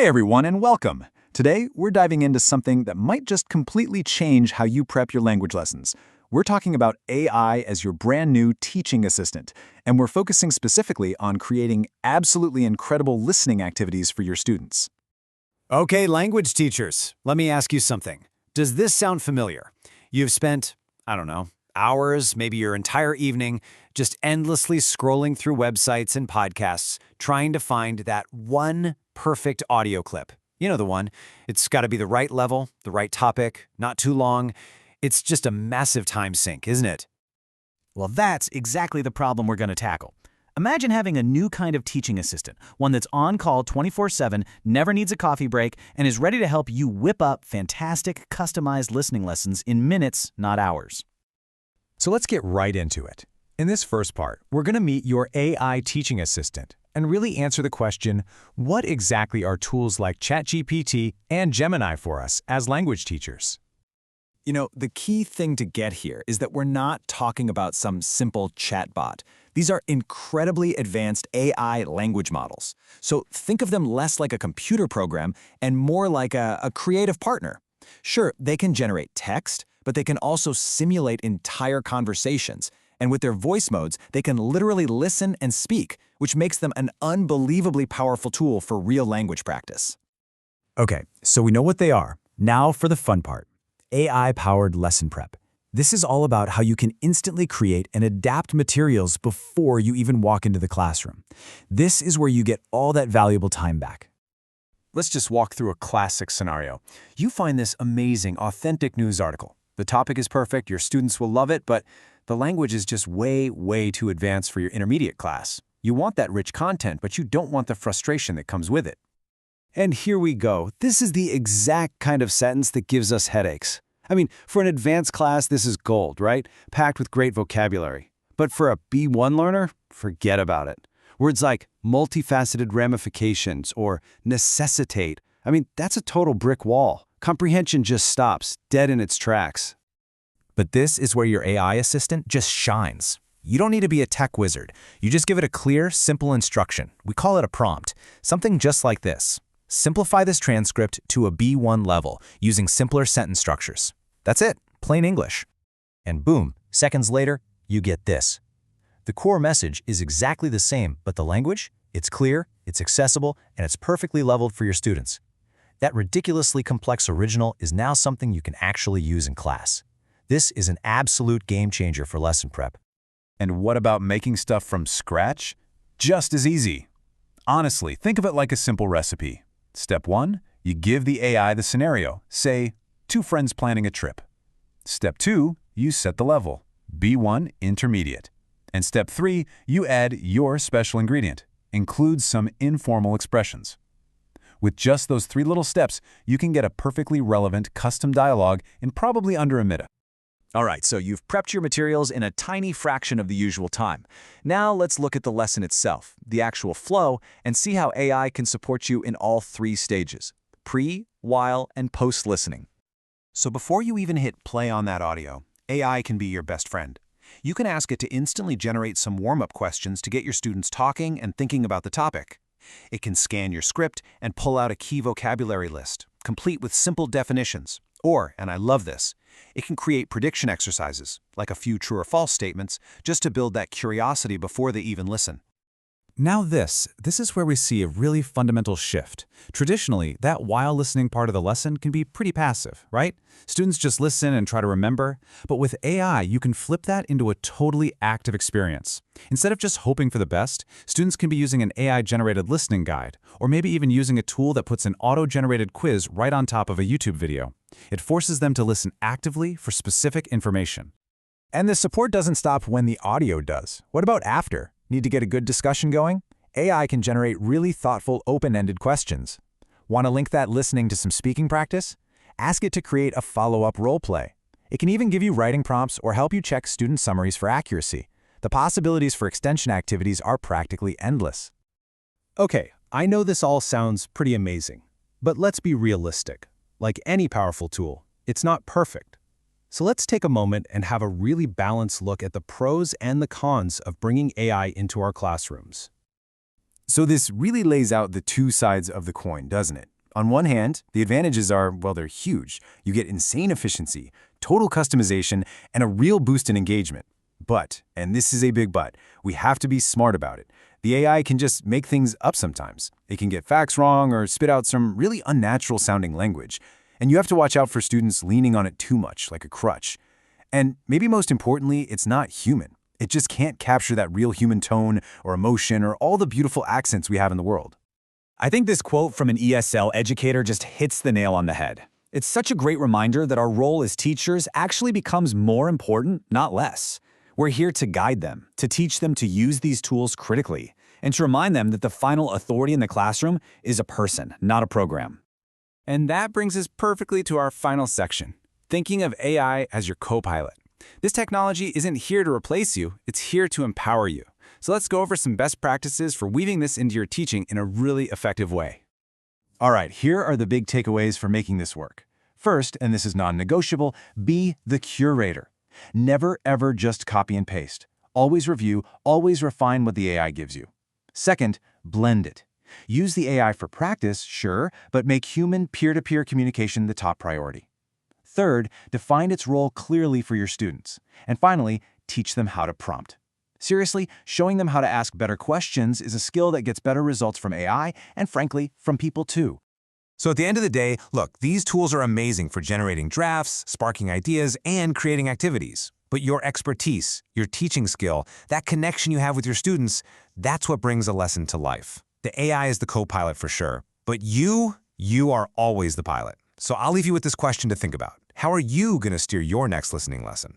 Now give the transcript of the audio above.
Hey everyone, and welcome! Today, we're diving into something that might just completely change how you prep your language lessons. We're talking about AI as your brand new teaching assistant, and we're focusing specifically on creating absolutely incredible listening activities for your students. Okay, language teachers, let me ask you something. Does this sound familiar? You've spent, I don't know, hours, maybe your entire evening, just endlessly scrolling through websites and podcasts, trying to find that one perfect audio clip. You know the one. It's got to be the right level, the right topic, not too long. It's just a massive time sink, isn't it? Well, that's exactly the problem we're going to tackle. Imagine having a new kind of teaching assistant, one that's on call 24/7, never needs a coffee break, and is ready to help you whip up fantastic, customized listening lessons in minutes, not hours. So let's get right into it. In this first part, we're going to meet your AI teaching assistant and really answer the question, what exactly are tools like ChatGPT and Gemini for us as language teachers? You know, the key thing to get here is that we're not talking about some simple chatbot. These are incredibly advanced AI language models. So think of them less like a computer program and more like a creative partner. Sure, they can generate text, but they can also simulate entire conversations. And with their voice modes, they can literally listen and speak, which makes them an unbelievably powerful tool for real language practice. Okay, so we know what they are. Now for the fun part. AI-powered lesson prep. This is all about how you can instantly create and adapt materials before you even walk into the classroom. This is where you get all that valuable time back. Let's just walk through a classic scenario. You find this amazing, authentic news article. The topic is perfect, your students will love it, but the language is just way too advanced for your intermediate class. You want that rich content, but you don't want the frustration that comes with it. And here we go. This is the exact kind of sentence that gives us headaches. I mean, for an advanced class, this is gold, right? Packed with great vocabulary. But for a B1 learner, forget about it. Words like multifaceted ramifications or necessitate, I mean, that's a total brick wall. Comprehension just stops, dead in its tracks. But this is where your AI assistant just shines. You don't need to be a tech wizard. You just give it a clear, simple instruction. We call it a prompt. Something just like this. Simplify this transcript to a B1 level using simpler sentence structures. That's it, plain English. And boom, seconds later, you get this. The core message is exactly the same, but the language, it's clear, it's accessible, and it's perfectly leveled for your students. That ridiculously complex original is now something you can actually use in class. This is an absolute game changer for lesson prep. And what about making stuff from scratch? Just as easy. Honestly, think of it like a simple recipe. Step 1, you give the AI the scenario, say, 2 friends planning a trip. Step 2, you set the level, B1 intermediate. And step 3, you add your special ingredient, include some informal expressions. With just those 3 little steps, you can get a perfectly relevant custom dialogue in probably under a minute. All right, so you've prepped your materials in a tiny fraction of the usual time. Now let's look at the lesson itself, the actual flow, and see how AI can support you in all 3 stages: pre, while, and post-listening. So before you even hit play on that audio, AI can be your best friend. You can ask it to instantly generate some warm-up questions to get your students talking and thinking about the topic. It can scan your script and pull out a key vocabulary list, complete with simple definitions. Or, and I love this, it can create prediction exercises, like a few true or false statements, just to build that curiosity before they even listen. Now this is where we see a really fundamental shift. Traditionally, that while listening part of the lesson can be pretty passive, right? Students just listen and try to remember. But with AI, you can flip that into a totally active experience. Instead of just hoping for the best, students can be using an AI-generated listening guide, or maybe even using a tool that puts an auto-generated quiz right on top of a YouTube video. It forces them to listen actively for specific information. And the support doesn't stop when the audio does. What about after? Need to get a good discussion going? AI can generate really thoughtful, open-ended questions. Want to link that listening to some speaking practice? Ask it to create a follow-up role play. It can even give you writing prompts or help you check student summaries for accuracy. The possibilities for extension activities are practically endless. Okay, I know this all sounds pretty amazing, but let's be realistic. Like any powerful tool, it's not perfect. So let's take a moment and have a really balanced look at the pros and the cons of bringing AI into our classrooms. So this really lays out the two sides of the coin, doesn't it? On one hand, the advantages are, well, they're huge. You get insane efficiency, total customization, and a real boost in engagement. But, and this is a big but, we have to be smart about it. The AI can just make things up sometimes. It can get facts wrong or spit out some really unnatural-sounding language. And you have to watch out for students leaning on it too much, like a crutch. And maybe most importantly, it's not human. It just can't capture that real human tone or emotion or all the beautiful accents we have in the world. I think this quote from an ESL educator just hits the nail on the head. It's such a great reminder that our role as teachers actually becomes more important, not less. We're here to guide them, to teach them to use these tools critically, and to remind them that the final authority in the classroom is a person, not a program. And that brings us perfectly to our final section, thinking of AI as your co-pilot. This technology isn't here to replace you, it's here to empower you. So let's go over some best practices for weaving this into your teaching in a really effective way. All right, here are the big takeaways for making this work. First, and this is non-negotiable, be the curator. Never, ever just copy and paste. Always review, always refine what the AI gives you. Second, blend it. Use the AI for practice, sure, but make human peer-to-peer communication the top priority. Third, define its role clearly for your students. And finally, teach them how to prompt. Seriously, showing them how to ask better questions is a skill that gets better results from AI and, frankly, from people too. So at the end of the day, look, these tools are amazing for generating drafts, sparking ideas, and creating activities. But your expertise, your teaching skill, that connection you have with your students, that's what brings a lesson to life. The AI is the co-pilot for sure, but you are always the pilot. So I'll leave you with this question to think about. How are you going to steer your next listening lesson?